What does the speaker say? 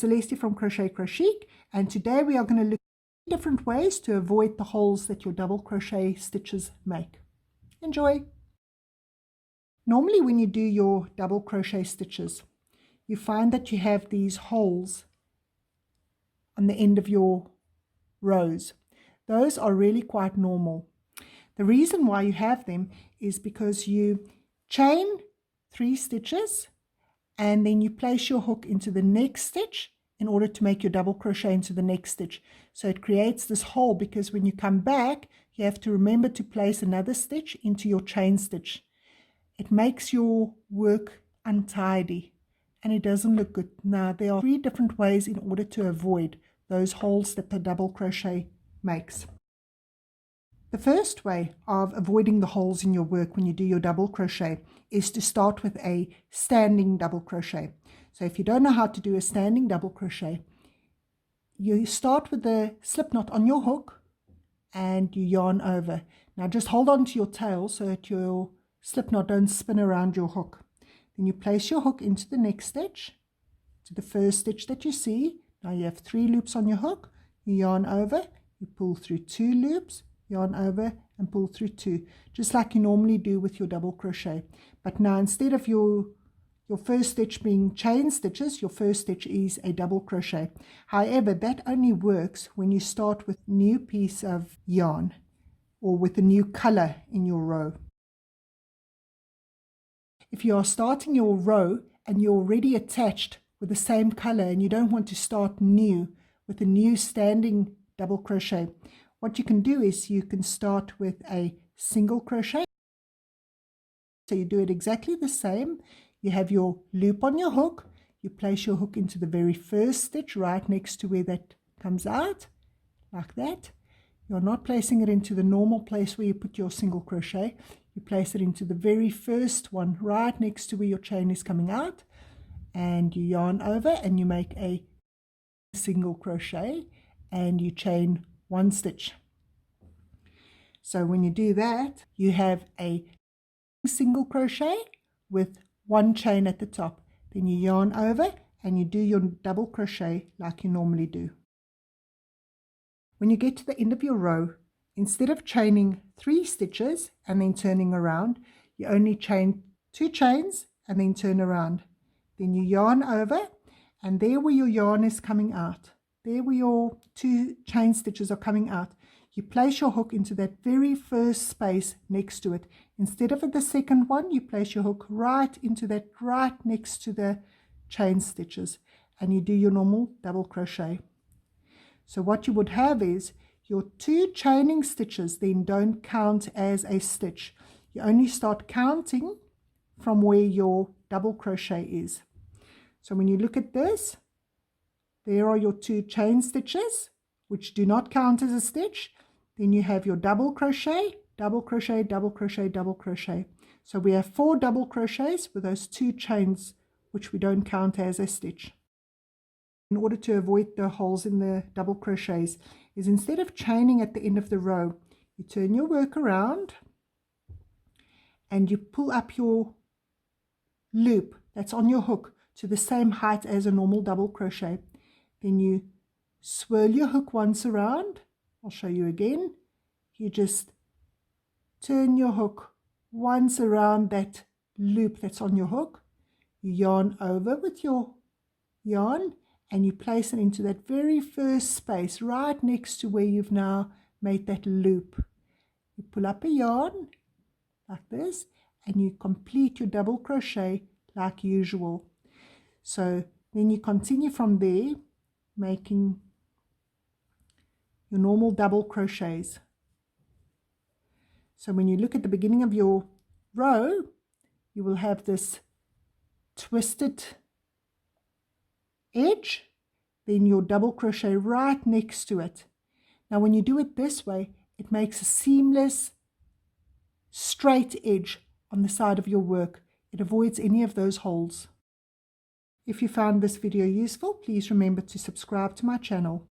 Celeste from Crochet Crochic, and today we are going to look at different ways to avoid the holes that your double crochet stitches make. Enjoy! Normally when you do your double crochet stitches, you find that you have these holes on the end of your rows. Those are really quite normal. The reason why you have them is because you chain 3 stitches and then you place your hook into the next stitch in order to make your double crochet into the next stitch. So it creates this hole because when you come back, you have to remember to place another stitch into your chain stitch. It makes your work untidy and it doesn't look good. Now, there are 3 different ways in order to avoid those holes that the double crochet makes. The first way of avoiding the holes in your work when you do your double crochet is to start with a standing double crochet. So if you don't know how to do a standing double crochet, you start with the slip knot on your hook and you yarn over. Now just hold on to your tail so that your slip knot don't spin around your hook. Then you place your hook into the next stitch, to the first stitch that you see. Now you have 3 loops on your hook, you yarn over, you pull through 2 loops, yarn over and pull through 2, just like you normally do with your double crochet. But now instead of your first stitch being chain stitches, your first stitch is a double crochet. However, that only works when you start with a new piece of yarn or with a new color in your row. If you are starting your row and you're already attached with the same color and you don't want to start new with a new standing double crochet, what you can do is you can start with a single crochet. So you do it exactly the same. You have your loop on your hook, you place your hook into the very first stitch right next to where that comes out, like that. You're not placing it into the normal place where you put your single crochet. You place it into the very first one right next to where your chain is coming out, and you yarn over and you make a single crochet and you chain 1 stitch. So when you do that, you have a single crochet with 1 chain at the top. Then you yarn over and you do your double crochet like you normally do. When you get to the end of your row, instead of chaining 3 stitches and then turning around, you only chain 2 chains and then turn around. Then you yarn over, and there where your yarn is coming out, there where your 2 chain stitches are coming out, you place your hook into that very first space next to it. Instead of at the second one, you place your hook right into that right next to the chain stitches, and you do your normal double crochet. So what you would have is your 2 chaining stitches then don't count as a stitch. You only start counting from where your double crochet is. So when you look at this, there are your 2 chain stitches, which do not count as a stitch. Then you have your double crochet, double crochet, double crochet, double crochet. So we have 4 double crochets with those 2 chains, which we don't count as a stitch. In order to avoid the holes in the double crochets, is instead of chaining at the end of the row, you turn your work around and you pull up your loop that's on your hook to the same height as a normal double crochet. Then you swirl your hook once around. I'll show you again. You just turn your hook once around that loop that's on your hook. You yarn over with your yarn and you place it into that very first space right next to where you've now made that loop. You pull up a yarn like this and you complete your double crochet like usual. So then you continue from there, making your normal double crochets. So when you look at the beginning of your row, you will have this twisted edge, then your double crochet right next to it. Now when you do it this way, it makes a seamless straight edge on the side of your work. It avoids any of those holes. If you found this video useful, please remember to subscribe to my channel.